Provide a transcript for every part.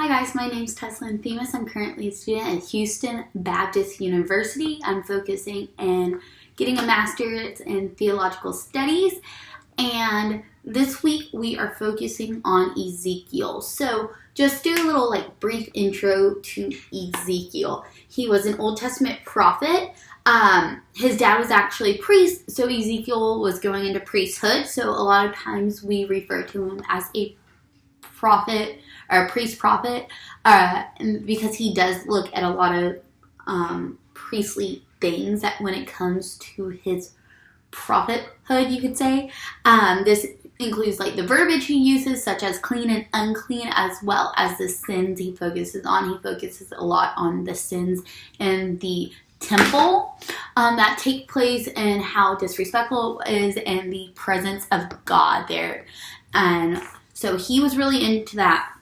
Hi guys, my name is Tesla and Themis. I'm currently a student at Houston Baptist University. I'm focusing in getting a master's in theological studies, and this week we are focusing on Ezekiel. So just do a little brief intro to Ezekiel. He was an Old Testament prophet. His dad was actually a priest, so Ezekiel was going into priesthood. So a lot of times we refer to him as a prophet or a priest prophet, because he does look at a lot of priestly things that when it comes to his prophethood, you could say. This includes the verbiage he uses, such as clean and unclean, as well as the sins he focuses on. He focuses a lot on the sins in the temple that take place and how disrespectful it is and the presence of God there. And so he was really into that.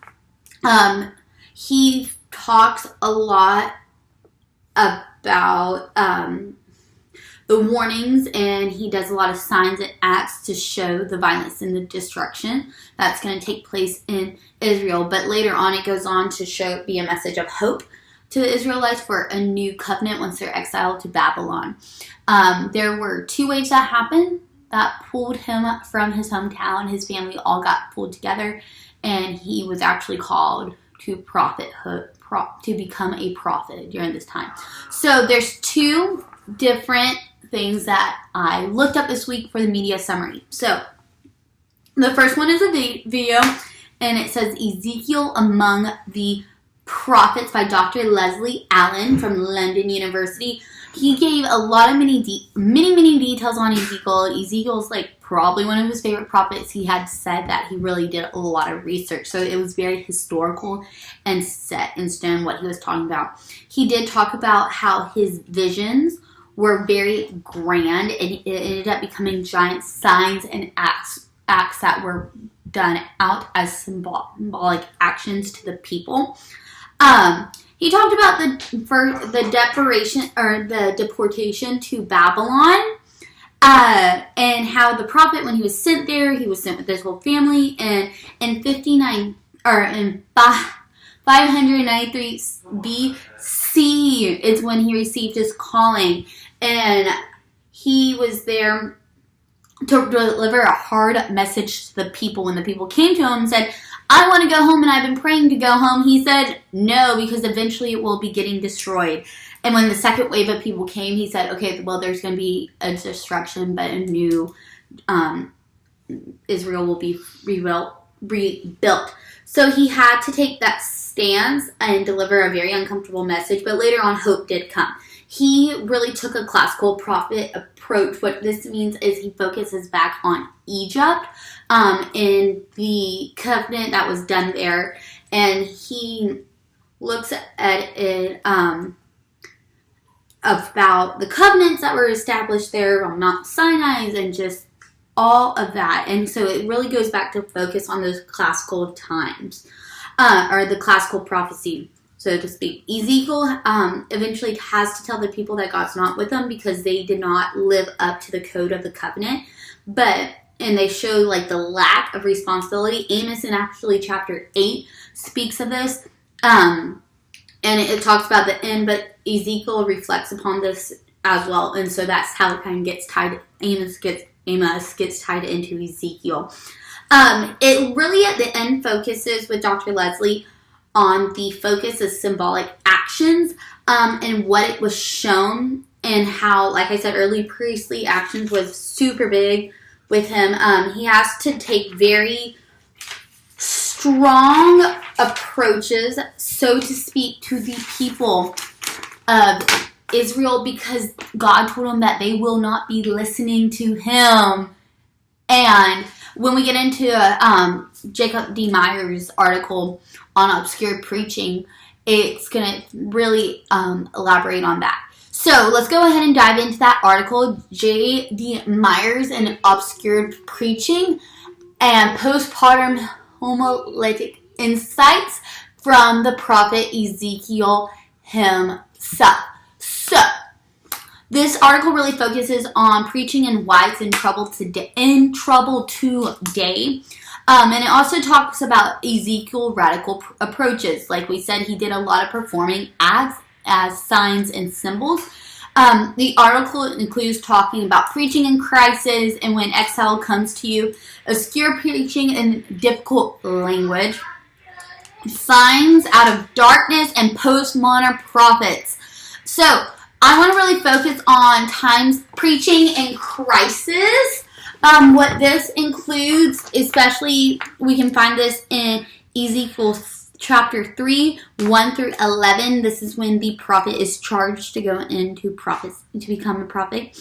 He talks a lot about the warnings, and he does a lot of signs and acts to show the violence and the destruction that's going to take place in Israel. But later on, it goes on to be a message of hope to the Israelites for a new covenant once they're exiled to Babylon. There were two waves that happened that pulled him from his hometown. His family all got pulled together, and he was actually called to prophethood, to become a prophet during this time. So there's two different things that I looked up this week for the media summary. So the first one is a video, and it says Ezekiel Among the Prophets by Dr. Leslie Allen from London University. He gave a lot of many details on Ezekiel. Ezekiel's probably one of his favorite prophets. He had said that he really did a lot of research, so it was very historical and set in stone what he was talking about. He did talk about how his visions were very grand, and it ended up becoming giant signs and acts that were done out as symbolic actions to the people. He talked about the deportation to Babylon, and how the prophet, when he was sent there, he was sent with his whole family, and in 593 BC is when he received his calling, and he was there to deliver a hard message to the people. When the people came to him and said, "I want to go home and I've been praying to go home," he said, "No, because eventually it will be getting destroyed." And when the second wave of people came, he said, "Okay, well, there's going to be a destruction, but a new Israel will be rebuilt." So he had to take that stance and deliver a very uncomfortable message, but later on, hope did come. He really took a classical prophet approach. What this means is he focuses back on Egypt, in the covenant that was done there, and he looks at it about the covenants that were established there on Mount Sinai and just all of that. And so it really goes back to focus on those classical times, or the classical prophecy, so to speak. Ezekiel eventually has to tell the people that God's not with them because they did not live up to the code of the covenant, and they show the lack of responsibility. Amos in actually chapter 8 speaks of this, and it talks about the end, but Ezekiel reflects upon this as well, and so that's how it kind of gets tied. Amos gets tied into Ezekiel. It really at the end focuses with Dr. Leslie on the focus of symbolic actions, and what it was shown, and how, like I said, early priestly actions was super big with him. He has to take very strong approaches, so to speak, to the people of Israel, because God told him that they will not be listening to him. And when we get into Jacob D. Meyer's article on obscure preaching, it's going to really elaborate on that. So let's go ahead and dive into that article, J.D. Myers and Obscured Preaching and Postpartum Homiletic Insights from the Prophet Ezekiel himself. So, this article really focuses on preaching and why it's in trouble today. And it also talks about Ezekiel radical approaches. Like we said, he did a lot of performing acts as signs and symbols. The article includes talking about preaching in crisis and when exile comes to you, obscure preaching in difficult language, signs out of darkness, and postmodern prophets. So I want to really focus on times preaching in crisis. What this includes, especially we can find this in Ezekiel chapter 3, 1 through 11. This is when the prophet is charged to go into prophets, to become a prophet.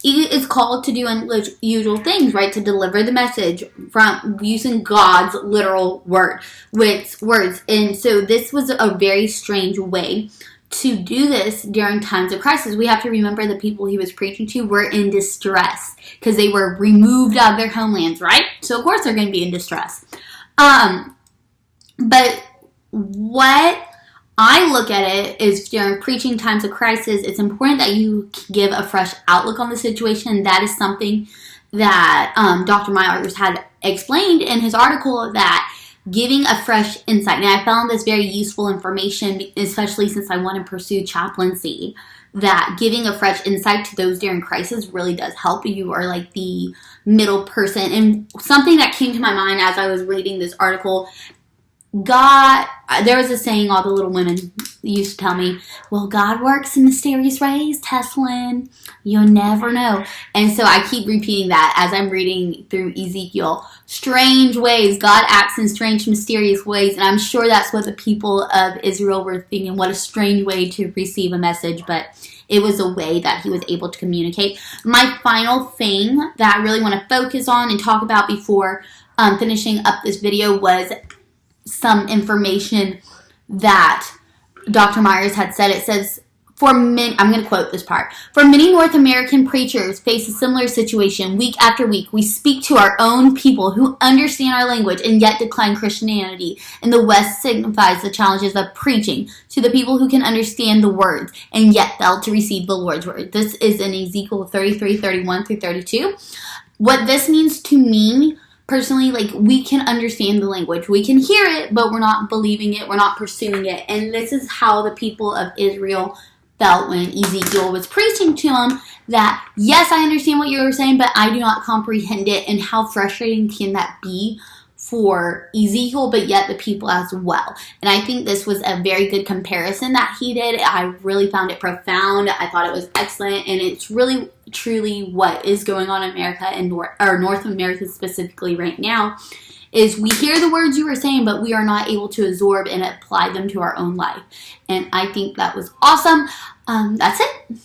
He is called to do unusual things, right? To deliver the message from using God's literal words. And so this was a very strange way to do this during times of crisis. We have to remember the people he was preaching to were in distress because they were removed out of their homelands, right? So of course they're going to be in distress. But what I look at it is during preaching times of crisis, it's important that you give a fresh outlook on the situation. That is something that Dr. Myers had explained in his article, that giving a fresh insight. And I found this very useful information, especially since I want to pursue chaplaincy, that giving a fresh insight to those during crisis really does help. You are like the middle person. And something that came to my mind as I was reading this article, there was a saying all the little women used to tell me, well, God works in mysterious ways, Teslin. You'll never know. And so I keep repeating that as I'm reading through Ezekiel. Strange ways. God acts in strange, mysterious ways. And I'm sure that's what the people of Israel were thinking. What a strange way to receive a message. But it was a way that he was able to communicate. My final thing that I really want to focus on and talk about before finishing up this video was some information that Dr. Myers had said. It says, I'm going to quote this part. For many North American preachers face a similar situation week after week. We speak to our own people who understand our language and yet decline Christianity. And the West signifies the challenges of preaching to the people who can understand the words and yet fail to receive the Lord's word. This is in Ezekiel 33, 31 through 32. What this means to me personally, like, we can understand the language. We can hear it, but we're not believing it. We're not pursuing it. And this is how the people of Israel felt when Ezekiel was preaching to them, that, yes, I understand what you were saying, but I do not comprehend it. And how frustrating can that be for Ezekiel, but yet the people as well. And I think this was a very good comparison that he did. I really found it profound. I thought it was excellent, and it's really, truly what is going on in America and North America specifically right now, is we hear the words you were saying, but we are not able to absorb and apply them to our own life. And I think that was awesome. That's it.